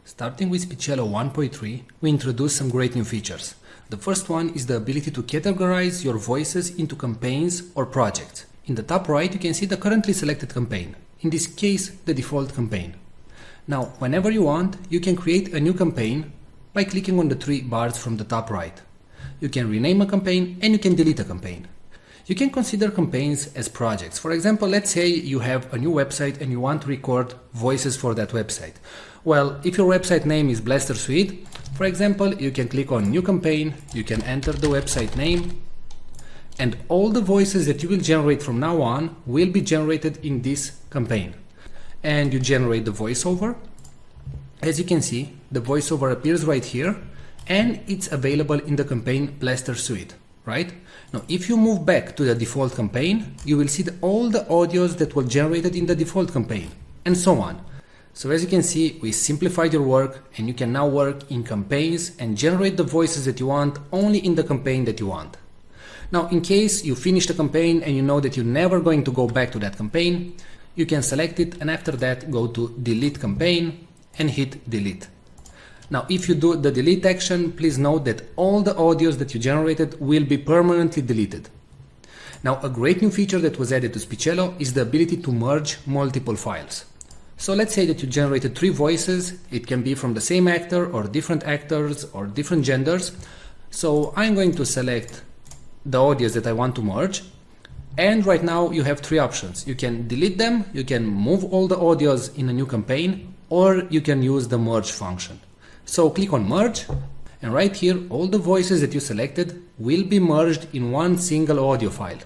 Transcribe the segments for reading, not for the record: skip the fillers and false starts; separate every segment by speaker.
Speaker 1: Starting with Speechelo 1.3, we introduced some great new features. The first one is the ability to categorize your voices into campaigns or projects. In the top right, you can see the currently selected campaign, in this case, the default campaign. Now, whenever you want, you can create a new campaign by clicking on the three bars from the top right. You can rename a campaign and you can delete a campaign. You can consider campaigns as projects. For example, let's say you have a new website and you want to record voices for that website. Well, if your website name is Blaster Suite, for example, you can click on New Campaign, you can enter the website name, and all the voices that you will generate from now on will be generated in this campaign. And you generate the voiceover. As you can see, the voiceover appears right here, and it's available in the campaign Blaster Suite, right? Now, if you move back to the default campaign, you will see all the audios that were generated in the default campaign, and so on. So as you can see, we simplified your work, and you can now work in campaigns and generate the voices that you want only in the campaign that you want. Now, in case you finish the campaign and you know that you're never going to go back to that campaign, you can select it and after that go to Delete Campaign and hit Delete. Now, if you do the delete action, please note that all the audios that you generated will be permanently deleted. Now, a great new feature that was added to Speechelo is the ability to merge multiple files. So let's say that you generated 3 voices. It can be from the same actor or different actors or different genders. So I'm going to select the audios that I want to merge. And right now you have 3 options. You can delete them, you can move all the audios in a new campaign, or you can use the merge function. So click on merge, and right here all the voices that you selected will be merged in one single audio file.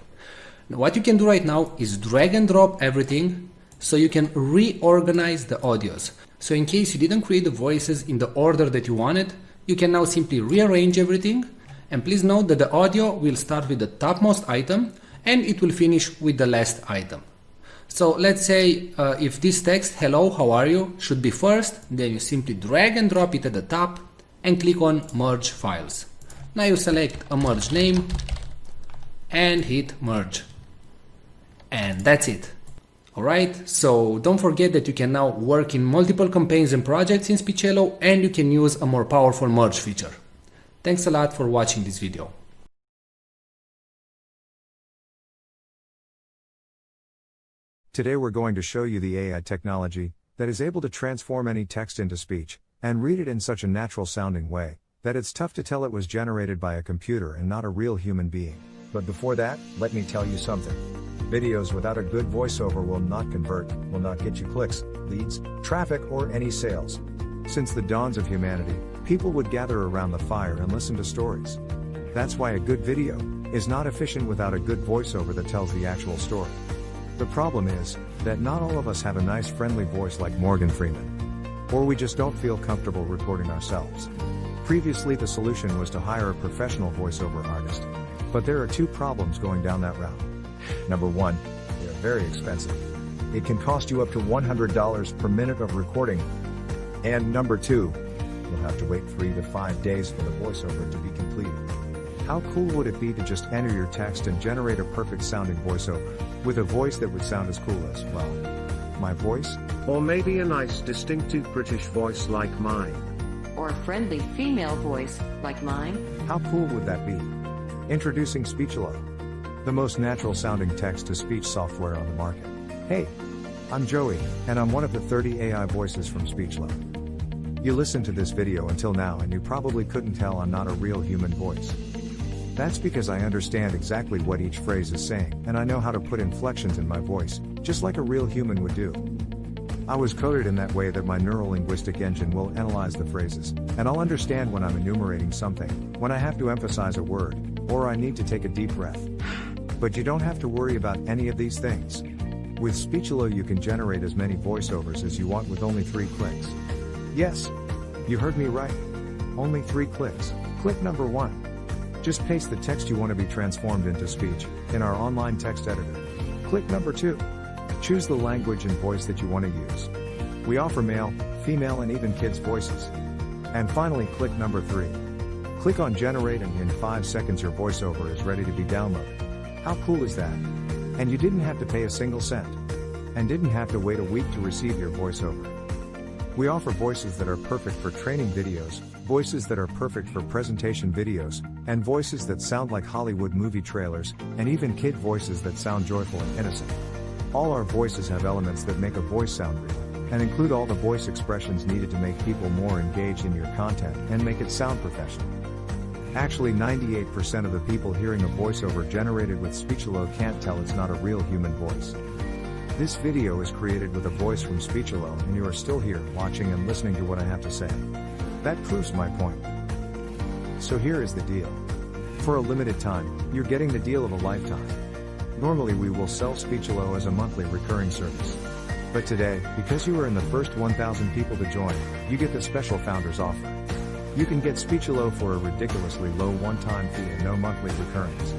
Speaker 1: Now, what you can do right now is drag and drop everything so you can reorganize the audios. So in case you didn't create the voices in the order that you wanted, you can now simply rearrange everything. And please note that the audio will start with the topmost item and it will finish with the last item. So let's say if this text, hello, how are you, should be first, then you simply drag and drop it at the top and click on merge files. Now you select a merge name and hit merge. And that's it. Alright, so don't forget that you can now work in multiple campaigns and projects in Speechelo, and you can use a more powerful merge feature. Thanks a lot for watching this video.
Speaker 2: Today we're going to show you the AI technology that is able to transform any text into speech and read it in such a natural sounding way that it's tough to tell it was generated by a computer and not a real human being. But before that, let me tell you something. Videos without a good voiceover will not convert, will not get you clicks, leads, traffic, or any sales. Since the dawns of humanity, people would gather around the fire and listen to stories. That's why a good video is not efficient without a good voiceover that tells the actual story. The problem is that not all of us have a nice friendly voice like Morgan Freeman. Or we just don't feel comfortable recording ourselves. Previously the solution was to hire a professional voiceover artist. But there are 2 problems going down that route. Number 1, they are very expensive. It can cost you up to $100 per minute of recording. And number 2, you'll have to wait 3 to 5 days for the voiceover to be completed. How cool would it be to just enter your text and generate a perfect sounding voiceover, with a voice that would sound as cool as, well, my voice?
Speaker 3: Or maybe a nice distinctive British voice like mine.
Speaker 4: Or a friendly female voice like mine.
Speaker 2: How cool would that be? Introducing Speechelo, the most natural sounding text-to-speech software on the market. Hey, I'm Joey, and I'm one of the 30 AI voices from Speechelo. You listened to this video until now and you probably couldn't tell I'm not a real human voice. That's because I understand exactly what each phrase is saying, and I know how to put inflections in my voice, just like a real human would do. I was coded in that way that my neurolinguistic engine will analyze the phrases, and I'll understand when I'm enumerating something, when I have to emphasize a word, or I need to take a deep breath. But you don't have to worry about any of these things. With Speechelo you can generate as many voiceovers as you want with only 3 clicks. Yes, you heard me right. Only 3 clicks. Click number 1. Just paste the text you want to be transformed into speech in our online text editor. Click number 2. Choose the language and voice that you want to use. We offer male, female, and even kids' voices. And finally, click number 3. Click on generate and in 5 seconds your voiceover is ready to be downloaded. How cool is that? And you didn't have to pay a single cent. And didn't have to wait a week to receive your voiceover. We offer voices that are perfect for training videos, voices that are perfect for presentation videos, and voices that sound like Hollywood movie trailers, and even kid voices that sound joyful and innocent. All our voices have elements that make a voice sound real, and include all the voice expressions needed to make people more engaged in your content and make it sound professional. Actually, 98% of the people hearing a voiceover generated with Speechelo can't tell it's not a real human voice. This video is created with a voice from Speechelo, and you are still here watching and listening to what I have to say. That proves my point. So here is the deal. For a limited time, you're getting the deal of a lifetime. Normally we will sell Speechelo as a monthly recurring service. But today, because you are in the first 1,000 people to join, you get the special founders offer. You can get Speechelo for a ridiculously low one-time fee and no monthly recurrings.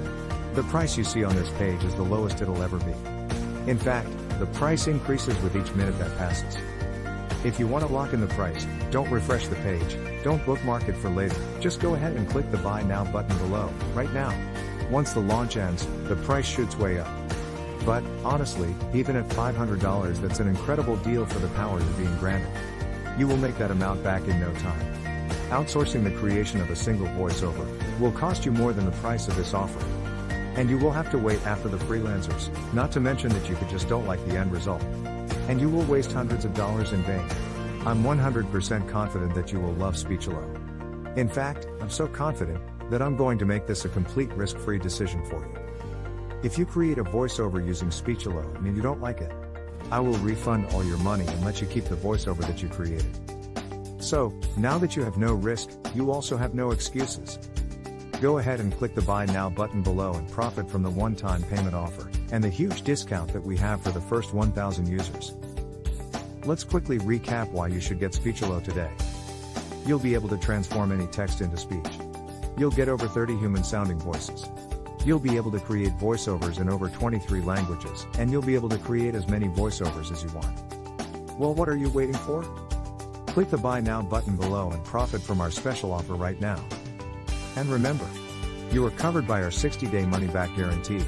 Speaker 2: The price you see on this page is the lowest it'll ever be. In fact, the price increases with each minute that passes. If you want to lock in the price, don't refresh the page, don't bookmark it for later, just go ahead and click the Buy Now button below, right now. Once the launch ends, the price shoots way up. But, honestly, even at $500 that's an incredible deal for the power you're being granted. You will make that amount back in no time. Outsourcing the creation of a single voiceover will cost you more than the price of this offer. And you will have to wait after the freelancers, not to mention that you just don't like the end result. And you will waste hundreds of dollars in vain. I'm 100% confident that you will love Speechelo. In fact, I'm so confident that I'm going to make this a complete risk-free decision for you. If you create a voiceover using Speechelo and you don't like it, I will refund all your money and let you keep the voiceover that you created. So, now that you have no risk, you also have no excuses. Go ahead and click the Buy Now button below and profit from the one-time payment offer, and the huge discount that we have for the first 1,000 users. Let's quickly recap why you should get Speechelo today. You'll be able to transform any text into speech. You'll get over 30 human-sounding voices. You'll be able to create voiceovers in over 23 languages, and you'll be able to create as many voiceovers as you want. Well, what are you waiting for? Click the Buy Now button below and profit from our special offer right now. And remember, you are covered by our 60-day money-back guarantee.